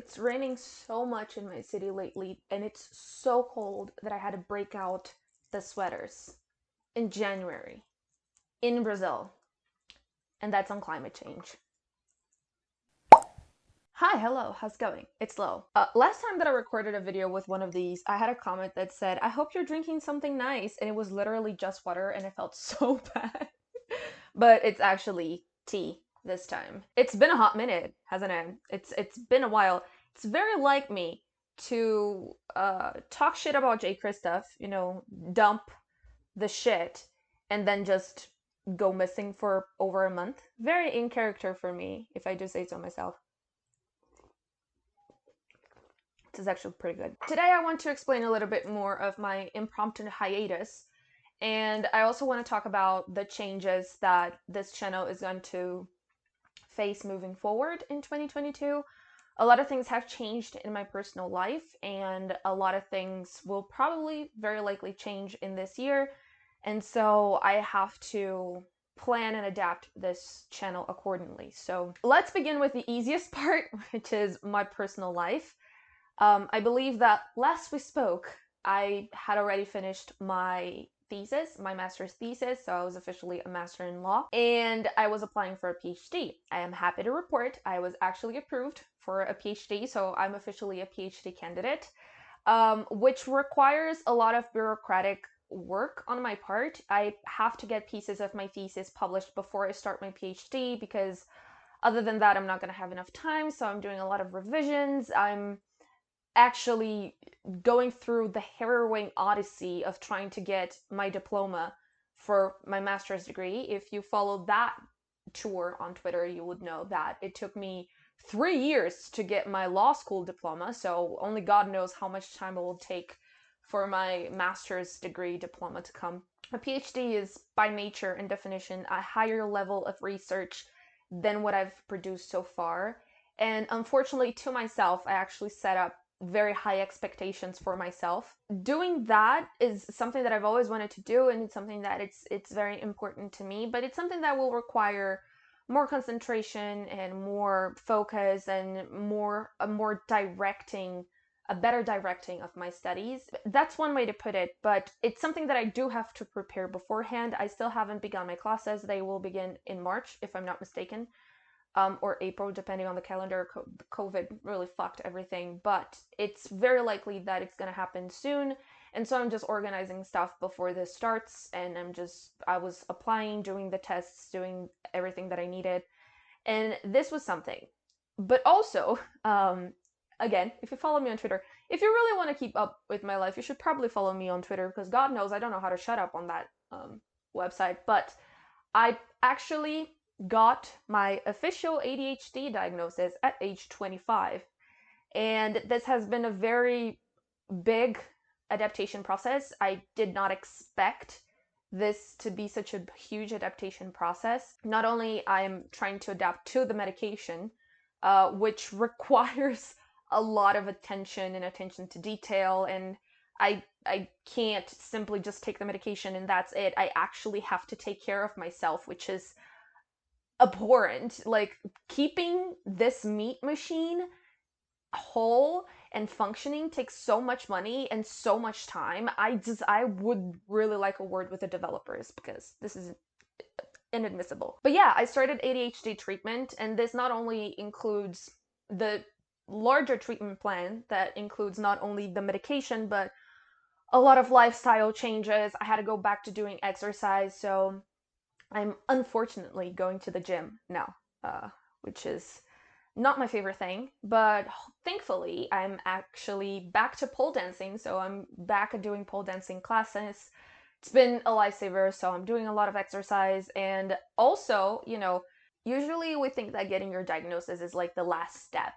It's raining so much in my city lately, and it's so cold that I had to break out the sweaters in January in Brazil, and that's on climate change. Hi, hello, how's it going? It's Lo. Last time that I recorded a video with one of these, I had a comment that said, I hope you're drinking something nice, and it was literally just water, and it felt so bad. But it's actually tea this time. It's been a hot minute, hasn't it? It's been a while. It's very like me to talk shit about J. Kristoff, dump the shit, and then just go missing for over a month. Very in character for me, if I do say so myself. This is actually pretty good. Today I want to explain a little bit more of my impromptu hiatus, and I also want to talk about the changes that this channel is going to face moving forward in 2022. A lot of things have changed in my personal life, and a lot of things will probably very likely change in this year, and so I have to plan and adapt this channel accordingly. So let's begin with the easiest part, which is my personal life. I believe that last we spoke, I had already finished my thesis, my master's thesis, so I was officially a master in law, and I was applying for a PhD. I am happy to report I was actually approved for a PhD, so I'm officially a PhD candidate, which requires a lot of bureaucratic work on my part. I have to get pieces of my thesis published before I start my PhD, because other than that, I'm not going to have enough time, so I'm doing a lot of revisions. I'm actually going through the harrowing odyssey of trying to get my diploma for my master's degree. If you follow that tour on Twitter, you would know that it took me 3 years to get my law school diploma, so only God knows how much time it will take for my master's degree diploma to come. A PhD is, by nature and definition, a higher level of research than what I've produced so far. And unfortunately, to myself, I actually set up very high expectations for myself. Doing that is something that I've always wanted to do, and it's something that it's very important to me, but it's something that will require more concentration and more focus and a better directing of my studies. That's one way to put it, but it's something that I do have to prepare beforehand. I still haven't begun my classes. They will begin in March, if I'm not mistaken. Or April, depending on the calendar. COVID really fucked everything, but it's very likely that it's gonna happen soon, and so I'm just organizing stuff before this starts, and I was applying, doing the tests, doing everything that I needed, and this was something. But also, again, if you follow me on Twitter, if you really want to keep up with my life, you should probably follow me on Twitter, because God knows I don't know how to shut up on that website, but I actually got my official ADHD diagnosis at age 25. And this has been a very big adaptation process. I did not expect this to be such a huge adaptation process. Not only I'm trying to adapt to the medication, which requires a lot of attention and attention to detail, and I can't simply just take the medication and that's it. I actually have to take care of myself, which is abhorrent. Like, keeping this meat machine whole and functioning takes so much money and so much time. I would really like a word with the developers, because this is inadmissible. But yeah, I started ADHD treatment, and this not only includes the larger treatment plan that includes not only the medication, but a lot of lifestyle changes. I had to go back to doing exercise, so I'm unfortunately going to the gym now, which is not my favorite thing, but thankfully I'm actually back to pole dancing, so I'm back at doing pole dancing classes. It's been a lifesaver, so I'm doing a lot of exercise, and also, usually we think that getting your diagnosis is like the last step.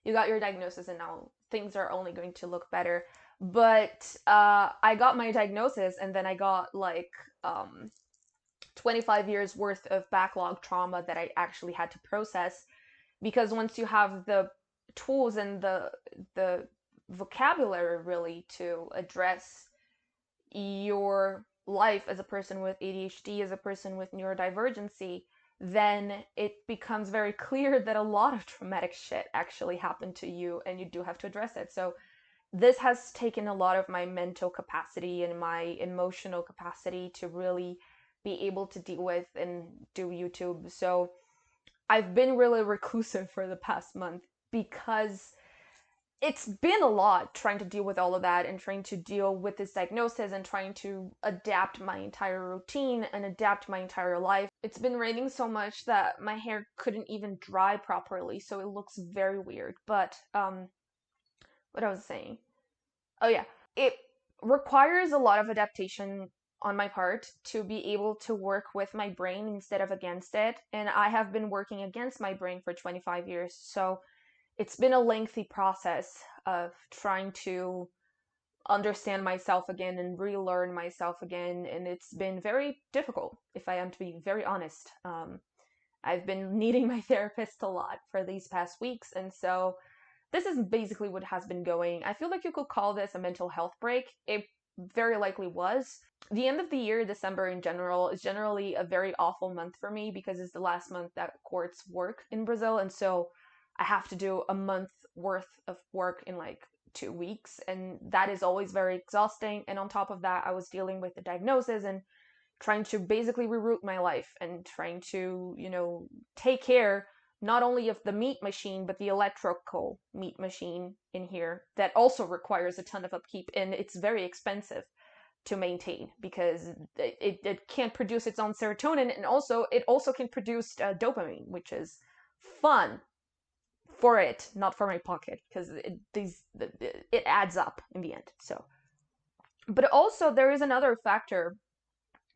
You got your diagnosis and now things are only going to look better, but I got my diagnosis and then I got like 25 years worth of backlog trauma that I actually had to process, because once you have the tools and the vocabulary really to address your life as a person with ADHD, as a person with neurodivergency, then it becomes very clear that a lot of traumatic shit actually happened to you and you do have to address it. So this has taken a lot of my mental capacity and my emotional capacity to really be able to deal with and do YouTube. So I've been really reclusive for the past month because it's been a lot trying to deal with all of that and trying to deal with this diagnosis and trying to adapt my entire routine and adapt my entire life. It's been raining so much that my hair couldn't even dry properly, so it looks very weird. But what I was saying. Oh yeah, it requires a lot of adaptation on my part to be able to work with my brain instead of against it. And I have been working against my brain for 25 years. So it's been a lengthy process of trying to understand myself again and relearn myself again. And it's been very difficult, if I am to be very honest. I've been needing my therapist a lot for these past weeks. And so this is basically what has been going. I feel like you could call this a mental health break. It very likely was. The end of the year, December in general, is generally a very awful month for me because it's the last month that courts work in Brazil. And so I have to do a month worth of work in like 2 weeks. And that is always very exhausting. And on top of that, I was dealing with the diagnosis and trying to basically reroute my life and trying to, take care not only of the meat machine, but the electrical meat machine in here that also requires a ton of upkeep, and it's very expensive to maintain because it can't produce its own serotonin, and also it also can produce dopamine, which is fun for it, not for my pocket, because it adds up in the end. So, but also there is another factor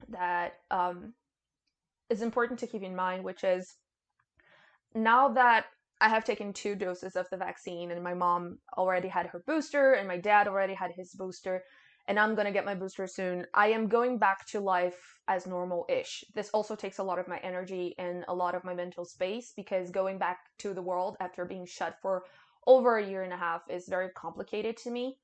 that is important to keep in mind, which is now that I have taken 2 doses of the vaccine and my mom already had her booster and my dad already had his booster and I'm going to get my booster soon, I am going back to life as normal-ish. This also takes a lot of my energy and a lot of my mental space because going back to the world after being shut for over a year and a half is very complicated to me.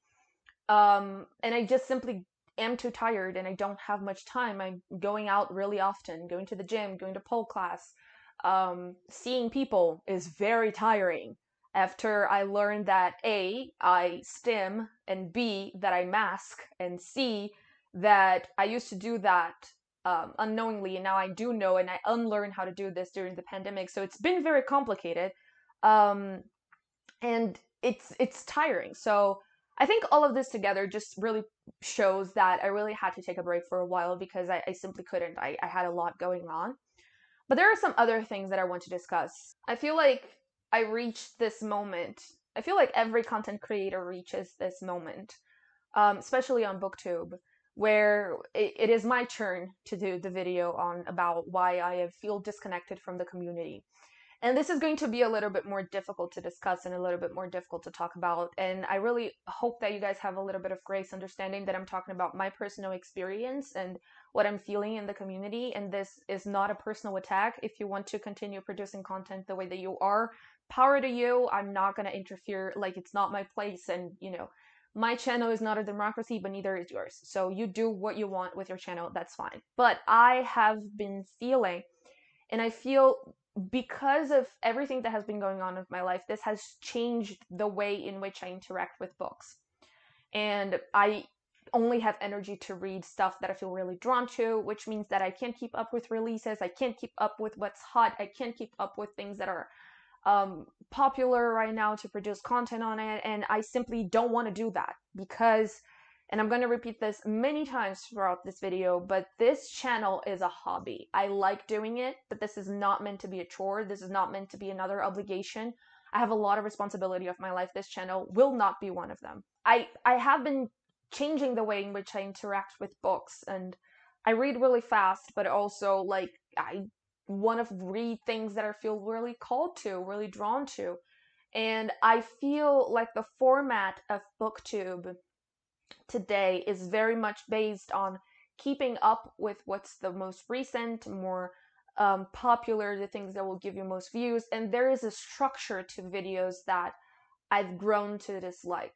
And I just simply am too tired and I don't have much time. I'm going out really often, going to the gym, going to pole class. Seeing people is very tiring after I learned that A, I stim, and B, that I mask, and C, that I used to do that unknowingly, and now I do know, and I unlearned how to do this during the pandemic. So it's been very complicated, and it's tiring. So I think all of this together just really shows that I really had to take a break for a while because I simply couldn't. I had a lot going on. But there are some other things that I want to discuss. I feel like I reached this moment. I feel like every content creator reaches this moment, especially on BookTube, where it is my turn to do the video on about why I feel disconnected from the community. And this is going to be a little bit more difficult to discuss and a little bit more difficult to talk about. And I really hope that you guys have a little bit of grace understanding that I'm talking about my personal experience and what I'm feeling in the community. And this is not a personal attack. If you want to continue producing content the way that you are, power to you. I'm not going to interfere. Like, it's not my place. And, my channel is not a democracy, but neither is yours. So you do what you want with your channel. That's fine. But I have been feeling, and I feel because of everything that has been going on with my life, this has changed the way in which I interact with books. And I only have energy to read stuff that I feel really drawn to, which means that I can't keep up with releases. I can't keep up with what's hot. I can't keep up with things that are popular right now to produce content on it. And I simply don't want to do that because, and I'm going to repeat this many times throughout this video, but this channel is a hobby. I like doing it, but this is not meant to be a chore. This is not meant to be another obligation. I have a lot of responsibility of my life. This channel will not be one of them. I have been changing the way in which I interact with books, and I read really fast, but also like I want to read things that I feel really called to, really drawn to. And I feel like the format of BookTube today is very much based on keeping up with what's the most recent, more popular, the things that will give you most views. And there is a structure to videos that I've grown to dislike.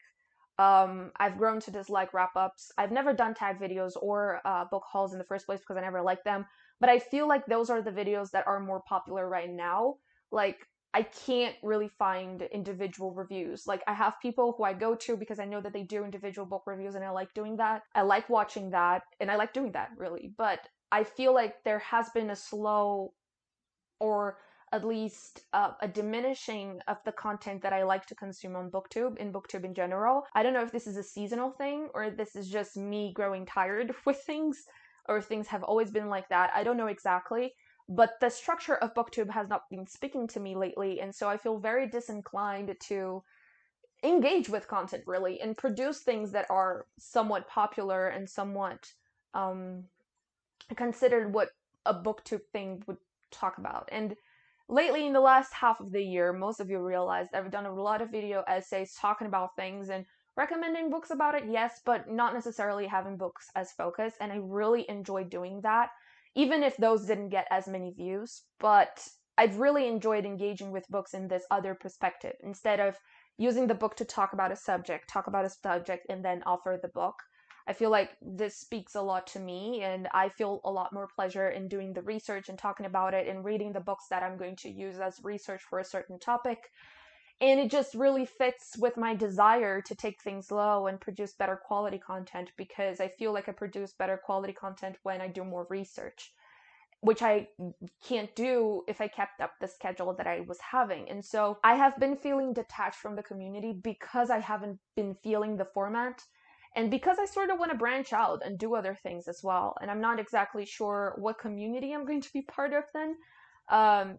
I've grown to dislike wrap-ups. I've never done tag videos or book hauls in the first place because I never liked them. but I feel like those are the videos that are more popular right now. Like, I can't really find individual reviews. Like, I have people who I go to because I know that they do individual book reviews, and I like doing that. I like watching that, and I like doing that, really. But I feel like there has been a slow, or at least a diminishing of the content that I like to consume on BookTube, in BookTube in general. I don't know if this is a seasonal thing, or this is just me growing tired with things, or things have always been like that. I don't know exactly, but the structure of BookTube has not been speaking to me lately, and so I feel very disinclined to engage with content, really, and produce things that are somewhat popular and somewhat considered what a BookTube thing would talk about. And lately, in the last half of the year, most of you realized I've done a lot of video essays talking about things and recommending books about it, yes, but not necessarily having books as focus, and I really enjoyed doing that, even if those didn't get as many views. But I've really enjoyed engaging with books in this other perspective, instead of using the book to talk about a subject, and then offer the book. I feel like this speaks a lot to me, and I feel a lot more pleasure in doing the research and talking about it and reading the books that I'm going to use as research for a certain topic. And it just really fits with my desire to take things slow and produce better quality content, because I feel like I produce better quality content when I do more research, which I can't do if I kept up the schedule that I was having. And so I have been feeling detached from the community because I haven't been feeling the format, and because I sort of want to branch out and do other things as well. And I'm not exactly sure what community I'm going to be part of then.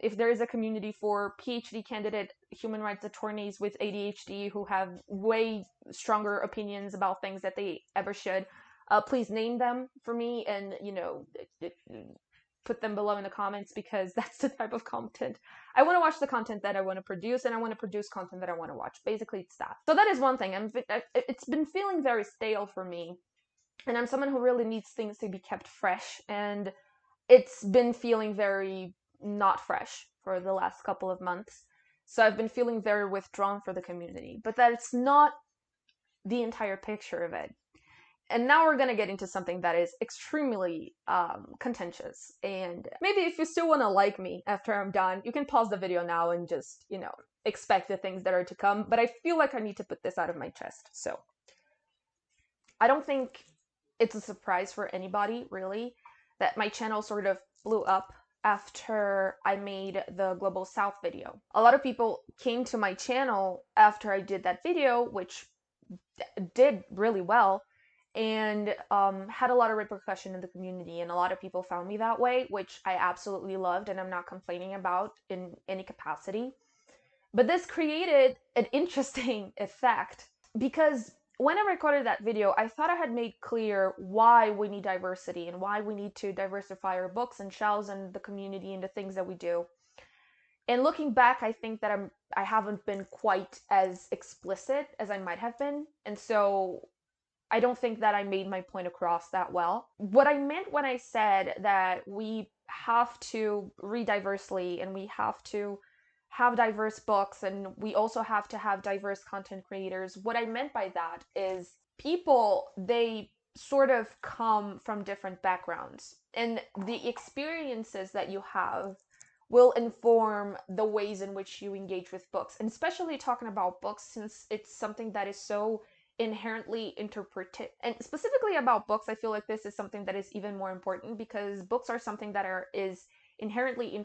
If there is a community for PhD candidate human rights attorneys with ADHD who have way stronger opinions about things that they ever should, please name them for me, and, put them below in the comments, because that's the type of content I want to watch, the content that I want to produce, and I want to produce content that I want to watch. Basically, it's that. So that is one thing. It's been feeling very stale for me, and I'm someone who really needs things to be kept fresh, and it's been feeling very not fresh for the last couple of months. So I've been feeling very withdrawn for the community, but that's not the entire picture of it. And now we're going to get into something that is extremely contentious. And maybe if you still want to like me after I'm done, you can pause the video now and just, expect the things that are to come. But I feel like I need to put this out of my chest. So I don't think it's a surprise for anybody, really, that my channel sort of blew up after I made the Global South video. A lot of people came to my channel after I did that video, which did really well, and had a lot of repercussion in the community, and a lot of people found me that way, which I absolutely loved, and I'm not complaining about in any capacity. But this created an interesting effect, because when I recorded that video, I thought I had made clear why we need diversity and why we need to diversify our books and shelves and the community and the things that we do. And looking back, I think that I haven't been quite as explicit as I might have been, and so I don't think that I made my point across that well. What I meant when I said that we have to read diversely, and we have to have diverse books, and we also have to have diverse content creators, what I meant by that is people, they sort of come from different backgrounds, and the experiences that you have will inform the ways in which you engage with books. And especially talking about books, since it's something that is so inherently interpreted, and specifically about books, I feel like this is something that is even more important, because books are something that is inherently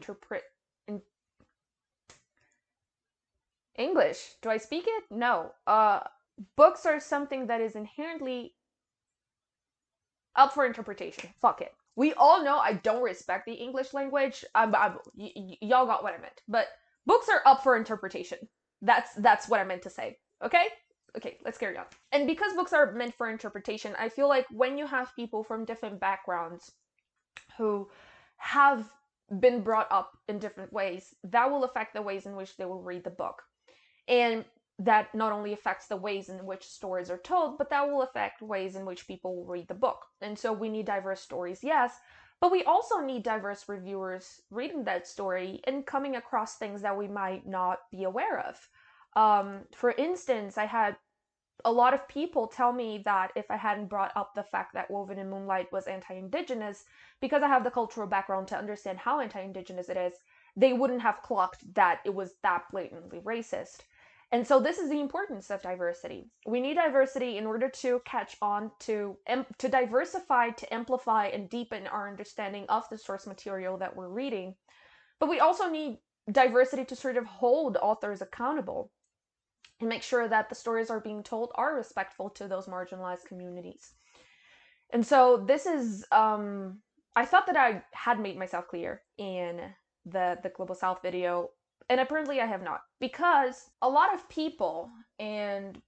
English. Do I speak it? No. Books are something that is inherently up for interpretation. Fuck it. We all know I don't respect the English language. Y'all got what I meant. But books are up for interpretation. That's what I meant to say. Okay? Okay, let's carry on. And because books are meant for interpretation, I feel like when you have people from different backgrounds who have been brought up in different ways, that will affect the ways in which they will read the book. And that not only affects the ways in which stories are told, but that will affect ways in which people will read the book. And so we need diverse stories, yes, but we also need diverse reviewers reading that story and coming across things that we might not be aware of. For instance, I had a lot of people tell me that if I hadn't brought up the fact that Woven in Moonlight was anti-Indigenous, because I have the cultural background to understand how anti-Indigenous it is, they wouldn't have clocked that it was that blatantly racist. And so this is the importance of diversity. We need diversity in order to catch on, to diversify, to amplify, and deepen our understanding of the source material that we're reading. But we also need diversity to sort of hold authors accountable and make sure that the stories are being told are respectful to those marginalized communities. And so this is, I thought that I had made myself clear in the Global South video, and apparently I have not, because a lot of people and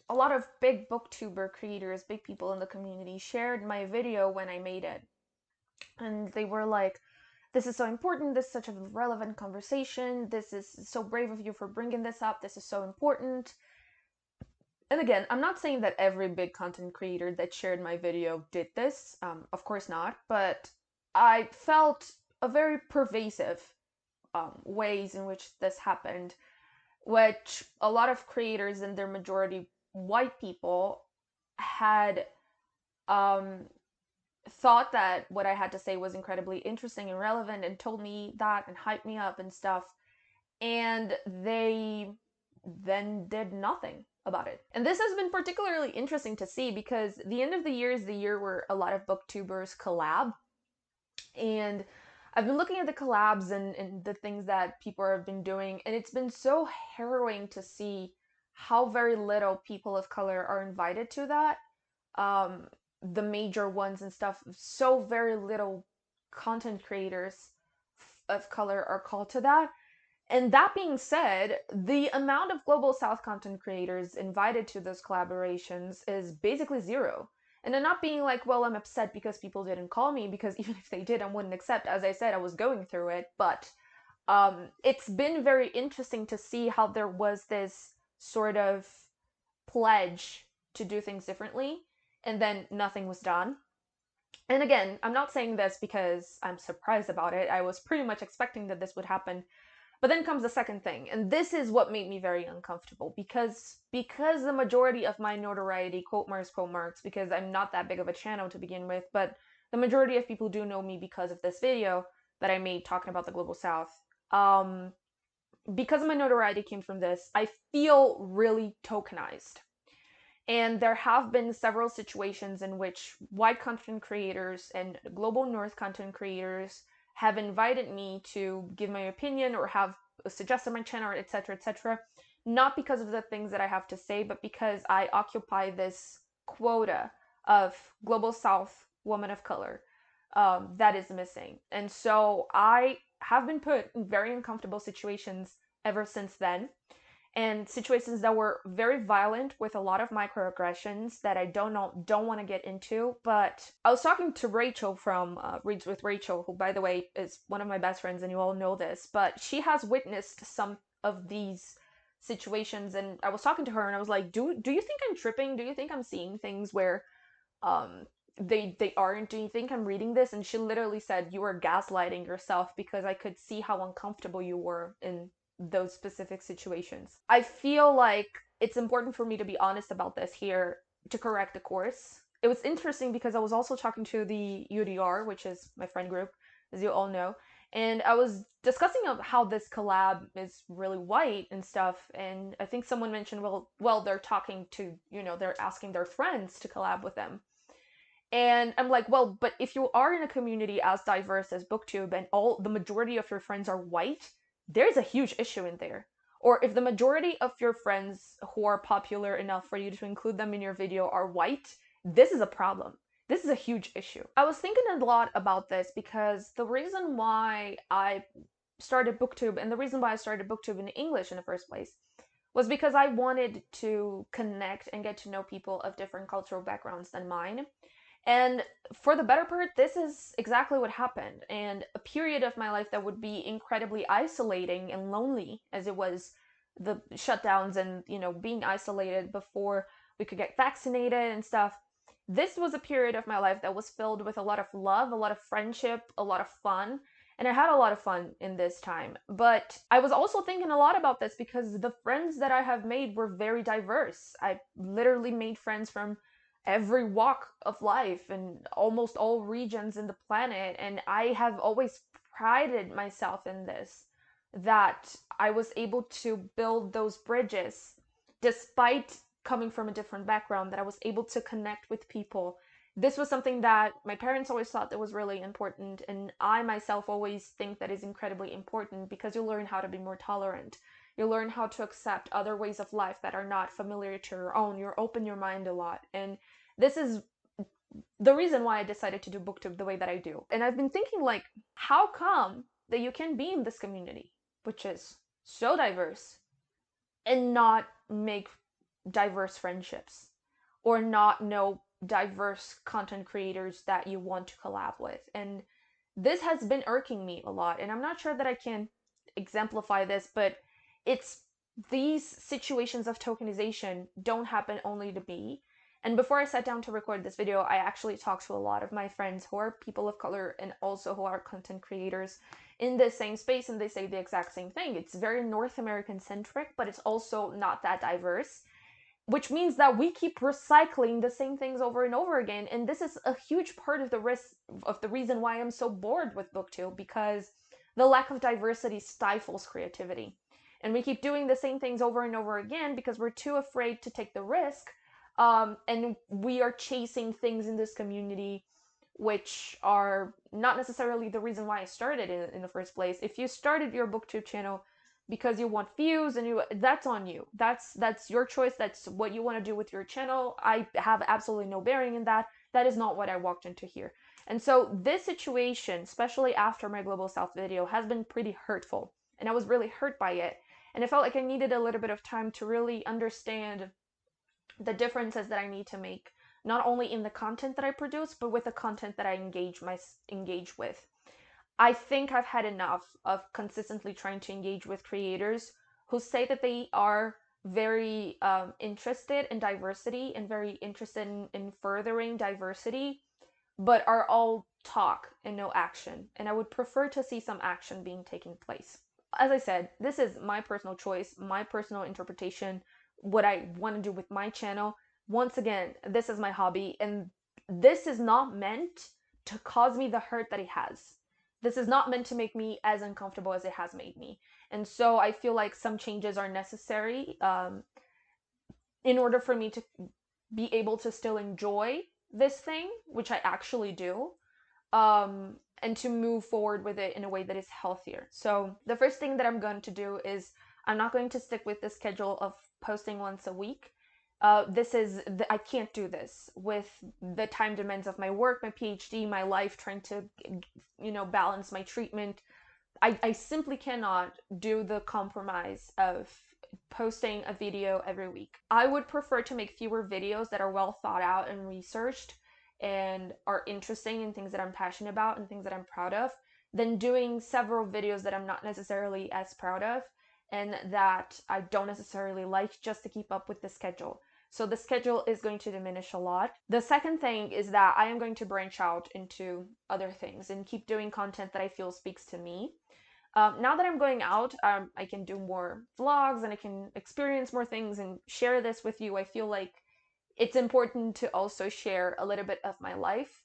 a lot of big booktuber creators, big people in the community shared my video when I made it. And they were like, this is so important, this is such a relevant conversation, this is so brave of you for bringing this up, this is so important. And again, I'm not saying that every big content creator that shared my video did this, of course not, but I felt a very pervasive ways in which this happened, which a lot of creators, and their majority white people, had thought that what I had to say was incredibly interesting and relevant and told me that and hyped me up and stuff. And they then did nothing about it. And this has been particularly interesting to see because the end of the year is the year where a lot of booktubers collab. And I've been looking at the collabs and the things that people have been doing, and it's been so harrowing to see how very little people of color are invited to that. The major ones and stuff, so very little content creators of color are called to that. And that being said, the amount of Global South content creators invited to those collaborations is basically zero. And I'm not being like, well, I'm upset because people didn't call me, because even if they did, I wouldn't accept. As I said, I was going through it. But it's been very interesting to see how there was this sort of pledge to do things differently, and then nothing was done. And again, I'm not saying this because I'm surprised about it. I was pretty much expecting that this would happen. But then comes the second thing, and this is what made me very uncomfortable, because the majority of my notoriety, quote marks, because I'm not that big of a channel to begin with, but the majority of people do know me because of this video that I made talking about the Global South. Because my notoriety came from this, I feel really tokenized. And there have been several situations in which white content creators and global North content creators have invited me to give my opinion or have suggested my channel, etc., etc., not because of the things that I have to say, but because I occupy this quota of Global South woman of color that is missing. And so I have been put in very uncomfortable situations ever since then, and situations that were very violent with a lot of microaggressions that I don't want to get into. But I was talking to Rachel from Reads with Rachel, who, by the way, is one of my best friends, and you all know this, but she has witnessed some of these situations. And I was talking to her and I was like, do you think I'm tripping? Do you think I'm seeing things where they aren't? Do you think I'm reading this? And she literally said, you were gaslighting yourself, because I could see how uncomfortable you were in those specific situations. I feel like it's important for me to be honest about this here to correct the course. It was interesting because I was also talking to the UDR, which is my friend group, as you all know, and I was discussing how this collab is really white and stuff, and I think someone mentioned, well, they're talking to, they're asking their friends to collab with them. And I'm like, well, but if you are in a community as diverse as BookTube and the majority of your friends are white, there's a huge issue in there. Or if the majority of your friends who are popular enough for you to include them in your video are white, this is a problem. This is a huge issue. I was thinking a lot about this because the reason why I started BookTube, and the reason why I started BookTube in English in the first place, was because I wanted to connect and get to know people of different cultural backgrounds than mine. And for the better part, this is exactly what happened. And a period of my life that would be incredibly isolating and lonely, as it was the shutdowns and, being isolated before we could get vaccinated and stuff. This was a period of my life that was filled with a lot of love, a lot of friendship, a lot of fun. And I had a lot of fun in this time. But I was also thinking a lot about this because the friends that I have made were very diverse. I literally made friends from every walk of life and almost all regions in the planet. And I have always prided myself in this, that I was able to build those bridges despite coming from a different background, that I was able to connect with people. This was something that my parents always thought that was really important, and I myself always think that is incredibly important, because you learn how to be more tolerant. You learn how to accept other ways of life that are not familiar to your own. You open your mind a lot. And this is the reason why I decided to do BookTube the way that I do. And I've been thinking, like, how come that you can be in this community, which is so diverse, and not make diverse friendships, or not know diverse content creators that you want to collab with? And this has been irking me a lot, and I'm not sure that I can exemplify this, but it's these situations of tokenization don't happen only to me. And before I sat down to record this video, I actually talked to a lot of my friends who are people of color and also who are content creators in the same space, and they say the exact same thing. It's very North American centric, but it's also not that diverse, which means that we keep recycling the same things over and over again. And this is a huge part of the reason why I'm so bored with BookTube, because the lack of diversity stifles creativity. And we keep doing the same things over and over again because we're too afraid to take the risk. And we are chasing things in this community which are not necessarily the reason why I started in the first place. If you started your BookTube channel because you want views, and that's on you. That's your choice. That's what you want to do with your channel. I have absolutely no bearing in that. That is not what I walked into here. And so this situation, especially after my Global South video, has been pretty hurtful, and I was really hurt by it. And I felt like I needed a little bit of time to really understand the differences that I need to make, not only in the content that I produce, but with the content that I engage with. I think I've had enough of consistently trying to engage with creators who say that they are very interested in diversity and very interested in furthering diversity, but are all talk and no action. And I would prefer to see some action being taking place. As I said, this is my personal choice, my personal interpretation, what I want to do with my channel. Once again, this is my hobby, and this is not meant to cause me the hurt that it has. This is not meant to make me as uncomfortable as it has made me. And so I feel like some changes are necessary in order for me to be able to still enjoy this thing, which I actually do, and to move forward with it in a way that is healthier. So the first thing that I'm going to do is I'm not going to stick with the schedule of posting once a week. I can't do this with the time demands of my work, my PhD, my life, trying to, balance my treatment. I simply cannot do the compromise of posting a video every week. I would prefer to make fewer videos that are well thought out and researched and are interesting and things that I'm passionate about and things that I'm proud of, than doing several videos that I'm not necessarily as proud of and that I don't necessarily like, just to keep up with the schedule. So the schedule is going to diminish a lot. The second thing is that I am going to branch out into other things and keep doing content that I feel speaks to me. Now that I'm going out, I can do more vlogs and I can experience more things and share this with you. I feel like it's important to also share a little bit of my life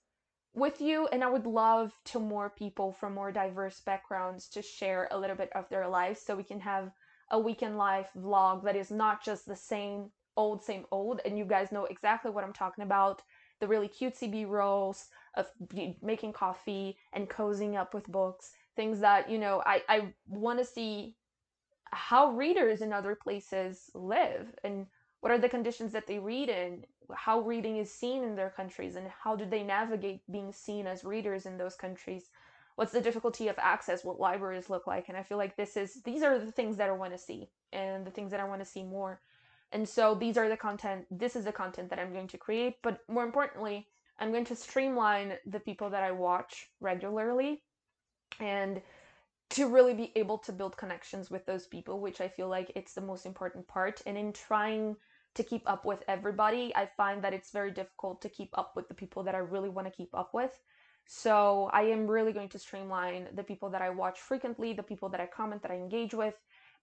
with you, and I would love to more people from more diverse backgrounds to share a little bit of their lives, so we can have a weekend life vlog that is not just the same old, and you guys know exactly what I'm talking about. The really cutesy B-rolls of making coffee and cozying up with books, things that, I want to see how readers in other places live, and what are the conditions that they read in, how reading is seen in their countries, and how do they navigate being seen as readers in those countries. What's the difficulty of access, what libraries look like. And I feel like these are the things that I want to see, and the things that I want to see more. And so this is the content that I'm going to create, but more importantly, I'm going to streamline the people that I watch regularly, and to really be able to build connections with those people, which I feel like it's the most important part. And in trying to keep up with everybody, I find that it's very difficult to keep up with the people that I really want to keep up with. So I am really going to streamline the people that I watch frequently, the people that I comment, that I engage with,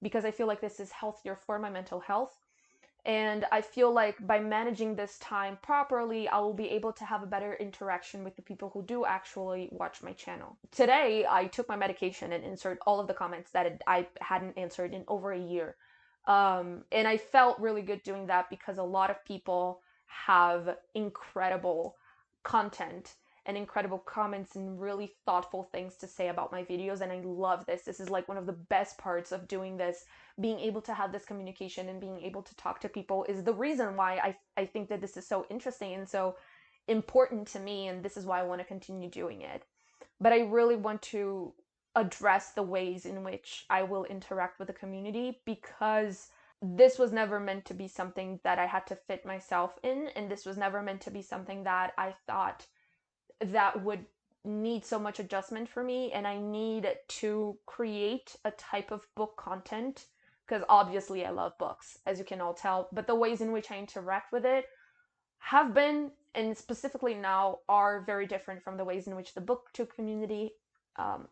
because I feel like this is healthier for my mental health. And I feel like by managing this time properly, I will be able to have a better interaction with the people who do actually watch my channel. Today, I took my medication and answered all of the comments that I hadn't answered in over a year. And I felt really good doing that because a lot of people have incredible content and incredible comments and really thoughtful things to say about my videos. And I love this. This is like one of the best parts of doing this. Being able to have this communication and being able to talk to people is the reason why I think that this is so interesting and so important to me. And this is why I want to continue doing it. But I really want to address the ways in which I will interact with the community, because this was never meant to be something that I had to fit myself in, and this was never meant to be something that I thought that would need so much adjustment for me. And I need to create a type of book content, because obviously I love books, as you can all tell, but the ways in which I interact with it have been, and specifically now, are very different from the ways in which the BookTube community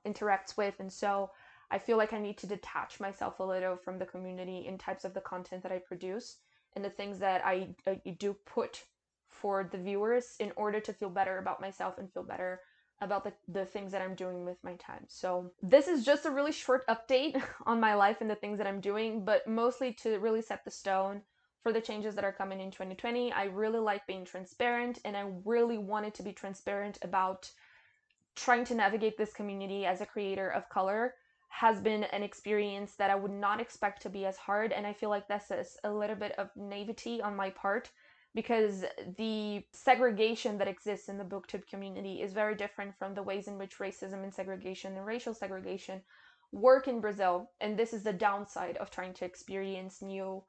interacts with. And so I feel like I need to detach myself a little from the community in types of the content that I produce and the things that I do put for the viewers, in order to feel better about myself and feel better about the things that I'm doing with my time. So this is just a really short update on my life and the things that I'm doing, but mostly to really set the stone for the changes that are coming in 2020. I really like being transparent, and I really wanted to be transparent about trying to navigate this community as a creator of color. Has been an experience that I would not expect to be as hard, and I feel like this is a little bit of naivety on my part, because the segregation that exists in the BookTube community is very different from the ways in which racism and segregation and racial segregation work in Brazil. And this is the downside of trying to experience new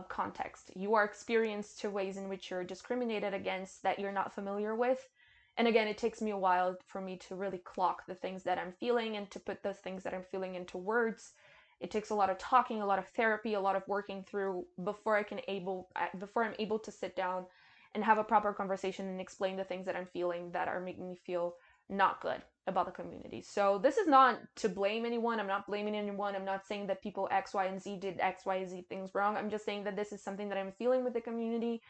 context. You are experienced to ways in which you're discriminated against that you're not familiar with. And again, it takes me a while for me to really clock the things that I'm feeling and to put those things that I'm feeling into words. It takes a lot of talking, a lot of therapy, a lot of working through before I'm able to sit down and have a proper conversation and explain the things that I'm feeling that are making me feel not good about the community. So this is not to blame anyone. I'm not blaming anyone. I'm not saying that people X, Y, and Z did X, Y, and Z things wrong. I'm just saying that this is something that I'm feeling with the community,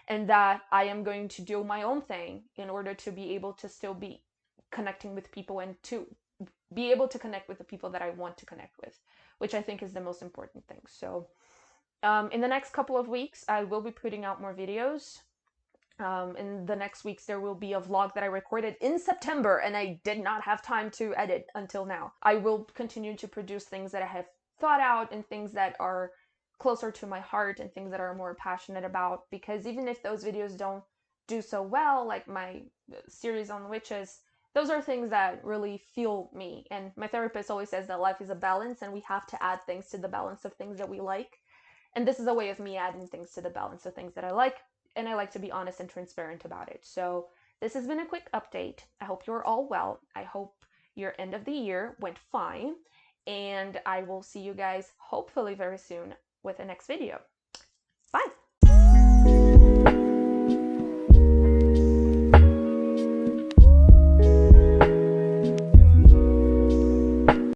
and that I am going to do my own thing in order to be able to still be connecting with people and to be able to connect with the people that I want to connect with, which I think is the most important thing. So in the next couple of weeks, I will be putting out more videos. In the next weeks, there will be a vlog that I recorded in September, and I did not have time to edit until now. I will continue to produce things that I have thought out and things that are closer to my heart and things that are more passionate about, because even if those videos don't do so well, like my series on witches, those are things that really fuel me. And my therapist always says that life is a balance, and we have to add things to the balance of things that we like. And this is a way of me adding things to the balance of things that I like, and I like to be honest and transparent about it. So this has been a quick update. I hope you're all well. I hope your end of the year went fine, and I will see you guys hopefully very soon with the next video. Bye!